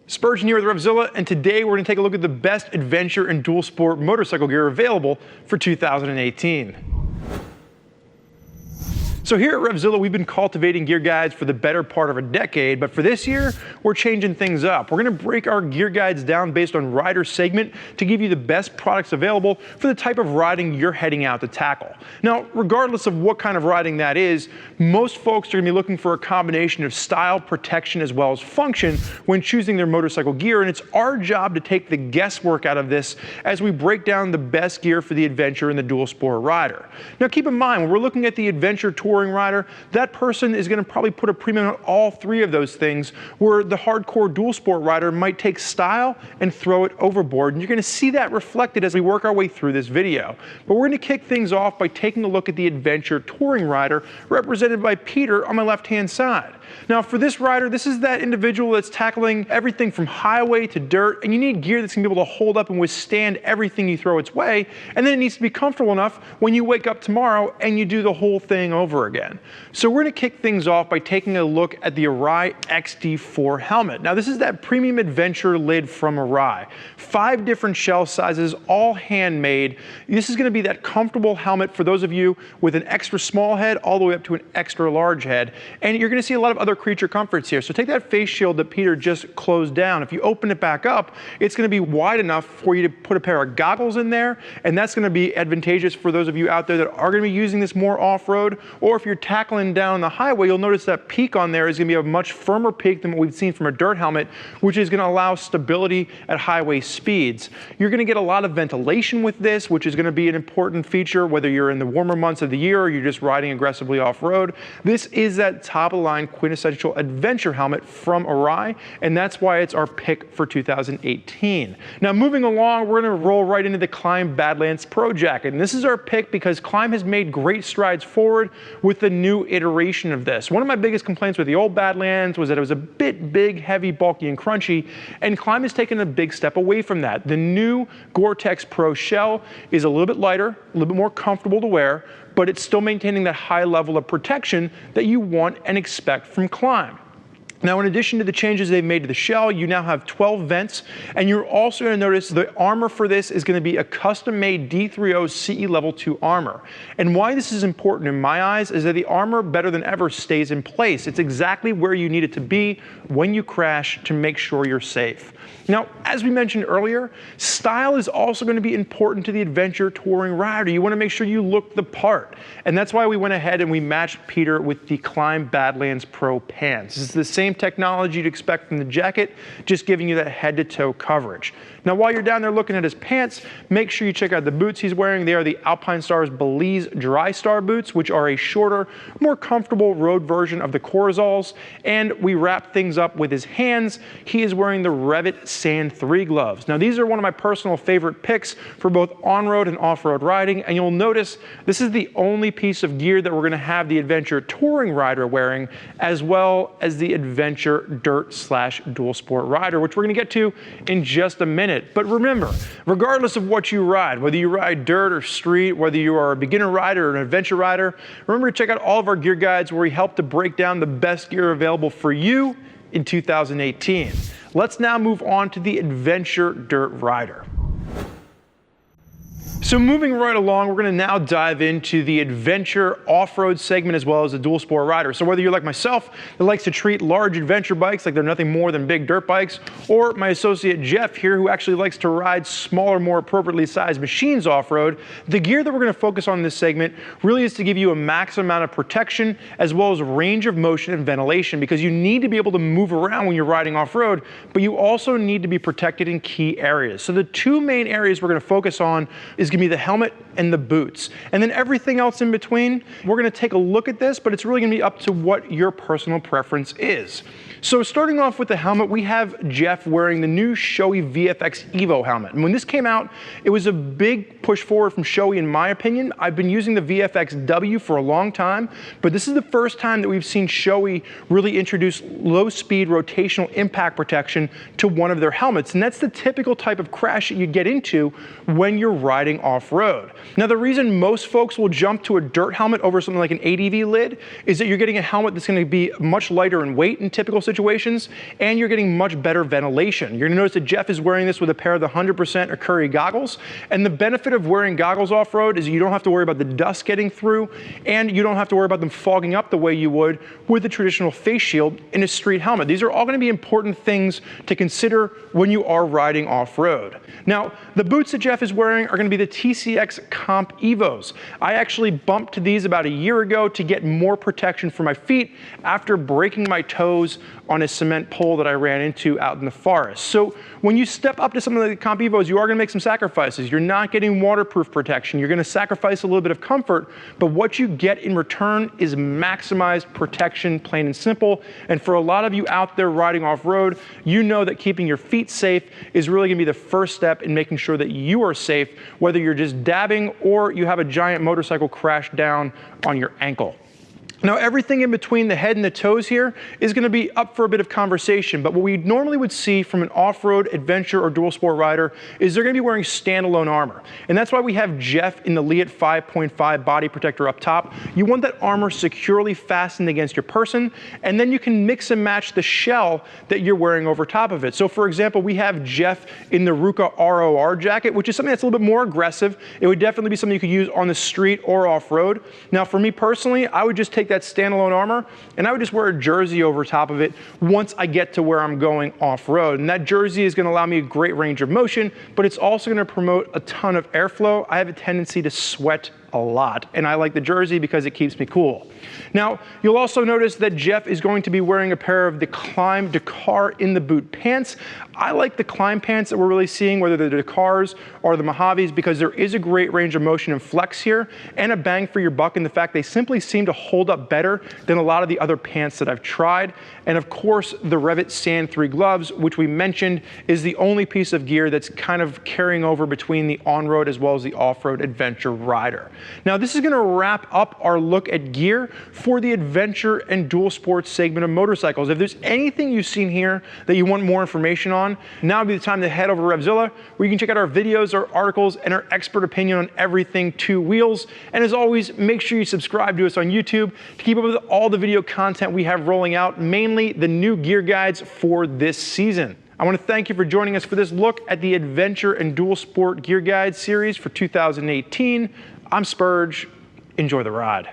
Spurgeon here with RevZilla, and today we're going to take a look at the best adventure and dual sport motorcycle gear available for 2018. So here at RevZilla, we've been cultivating gear guides for the better part of a decade, but for this year, we're changing things up. We're going to break our gear guides down based on rider segment to give you the best products available for the type of riding you're heading out to tackle. Now, regardless of what kind of riding that is, most folks are going to be looking for a combination of style, protection, as well as function when choosing their motorcycle gear, and it's our job to take the guesswork out of this as we break down the best gear for the adventure and the dual sport rider. Now, keep in mind, when we're looking at the adventure touring rider, that person is going to probably put a premium on all three of those things, where the hardcore dual sport rider might take style and throw it overboard, and you're going to see that reflected as we work our way through this video. But we're going to kick things off by taking a look at the adventure touring rider, represented by Peter on my left-hand side. Now, for this rider, this is that individual that's tackling everything from highway to dirt, and you need gear that's going to be able to hold up and withstand everything you throw its way, and then it needs to be comfortable enough when you wake up tomorrow and you do the whole thing over again. So we're going to kick things off by taking a look at the Arai XD4 helmet. Now, this is that premium adventure lid from Arai. 5 different shell sizes, all handmade. This is going to be that comfortable helmet for those of you with an extra small head all the way up to an extra large head, and you're going to see a lot of other creature comforts here. So take that face shield that Peter just closed down. If you open it back up, it's going to be wide enough for you to put a pair of goggles in there, and that's going to be advantageous for those of you out there that are going to be using this more off-road, or if you're tackling down the highway, you'll notice that peak on there is going to be a much firmer peak than what we've seen from a dirt helmet, which is going to allow stability at highway speeds. You're going to get a lot of ventilation with this, which is going to be an important feature whether you're in the warmer months of the year or you're just riding aggressively off-road. This is that top-of-the-line quintessential adventure helmet from Arai, and that's why it's our pick for 2018. Now, moving along, we're going to roll right into the Klim Badlands Pro Jacket, and this is our pick because Klim has made great strides forward with the new iteration of this. One of my biggest complaints with the old Badlands was that it was a bit big, heavy, bulky, and crunchy, and Klim has taken a big step away from that. The new Gore-Tex Pro shell is a little bit lighter, a little bit more comfortable to wear, but it's still maintaining that high level of protection that you want and expect from Klim. Now, in addition to the changes they've made to the shell, you now have 12 vents, and you're also going to notice the armor for this is going to be a custom-made D30 CE Level 2 armor. And why this is important in my eyes is that the armor, better than ever, stays in place. It's exactly where you need it to be when you crash to make sure you're safe. Now, as we mentioned earlier, style is also going to be important to the adventure touring rider. You want to make sure you look the part. And that's why we went ahead and we matched Peter with the Klim Badlands Pro pants. This is the same technology you'd expect from the jacket, just giving you that head-to-toe coverage. Now, while you're down there looking at his pants, make sure you check out the boots he's wearing. They are the Alpinestars Belize Drystar boots, which are a shorter, more comfortable road version of the Corzols. And we wrap things up with his hands. He is wearing the REV'IT Sand 3 gloves. Now, these are one of my personal favorite picks for both on-road and off-road riding, and you'll notice this is the only piece of gear that we're going to have the adventure touring rider wearing, as well as the adventure dirt/dual sport rider, which we're going to get to in just a minute. But remember, regardless of what you ride, whether you ride dirt or street, whether you are a beginner rider or an adventure rider, remember to check out all of our gear guides where we help to break down the best gear available for you in 2018. Let's now move on to the adventure dirt rider. So moving right along, we're going to now dive into the adventure off-road segment as well as the dual sport rider. So whether you're like myself that likes to treat large adventure bikes like they're nothing more than big dirt bikes, or my associate Jeff here who actually likes to ride smaller, more appropriately sized machines off-road, the gear that we're going to focus on in this segment really is to give you a max amount of protection as well as range of motion and ventilation, because you need to be able to move around when you're riding off-road, but you also need to be protected in key areas. So the two main areas we're going to focus on is going to be the helmet and the boots. And then everything else in between, we're going to take a look at this, but it's really going to be up to what your personal preference is. So starting off with the helmet, we have Jeff wearing the new Shoei VFX-EVO helmet. And when this came out, it was a big push forward from Shoei in my opinion. I've been using the VFX-W for a long time, but this is the first time that we've seen Shoei really introduce low-speed rotational impact protection to one of their helmets. And that's the typical type of crash that you get into when you're riding off-road. Now, the reason most folks will jump to a dirt helmet over something like an ADV lid is that you're getting a helmet that's going to be much lighter in weight in typical situations, and you're getting much better ventilation. You're going to notice that Jeff is wearing this with a pair of the 100% Accuri goggles, and the benefit of wearing goggles off-road is you don't have to worry about the dust getting through, and you don't have to worry about them fogging up the way you would with a traditional face shield in a street helmet. These are all going to be important things to consider when you are riding off-road. Now, the boots that Jeff is wearing are going to be the TCX Comp EVOs. I actually bumped to these about a year ago to get more protection for my feet after breaking my toes on a cement pole that I ran into out in the forest. So when you step up to something like the Comp EVOs, you are going to make some sacrifices. You're not getting waterproof protection. You're going to sacrifice a little bit of comfort, but what you get in return is maximized protection, plain and simple. And for a lot of you out there riding off-road, you know that keeping your feet safe is really going to be the first step in making sure that you are safe, whether you're just dabbing or you have a giant motorcycle crash down on your ankle. Now, everything in between the head and the toes here is going to be up for a bit of conversation, but what we normally would see from an off-road adventure or dual sport rider is they're going to be wearing standalone armor. And that's why we have Jeff in the Leatt 5.5 body protector up top. You want that armor securely fastened against your person, and then you can mix and match the shell that you're wearing over top of it. So for example, we have Jeff in the Rukka R.O.R jacket, which is something that's a little bit more aggressive. It would definitely be something you could use on the street or off-road. Now, for me personally, I would just take that standalone armor and I would just wear a jersey over top of it once I get to where I'm going off-road. And that jersey is going to allow me a great range of motion, but it's also going to promote a ton of airflow. I have a tendency to sweat a lot, and I like the jersey because it keeps me cool. Now, you'll also notice that Jeff is going to be wearing a pair of the Klim Dakar in the boot pants. I like the Klim pants that we're really seeing, whether they're the Dakars or the Mojaves, because there is a great range of motion and flex here, and a bang for your buck in the fact they simply seem to hold up better than a lot of the other pants that I've tried. And of course, the REV'IT Sand 3 gloves, which we mentioned is the only piece of gear that's kind of carrying over between the on-road as well as the off-road adventure rider. Now, this is going to wrap up our look at gear for the adventure and dual sports segment of motorcycles. If there's anything you've seen here that you want more information on, now would be the time to head over to RevZilla, where you can check out our videos, our articles, and our expert opinion on everything two wheels. And as always, make sure you subscribe to us on YouTube to keep up with all the video content we have rolling out, mainly the new gear guides for this season. I want to thank you for joining us for this look at the Adventure and Dual Sport Gear Guide series for 2018. I'm Spurge. Enjoy the ride.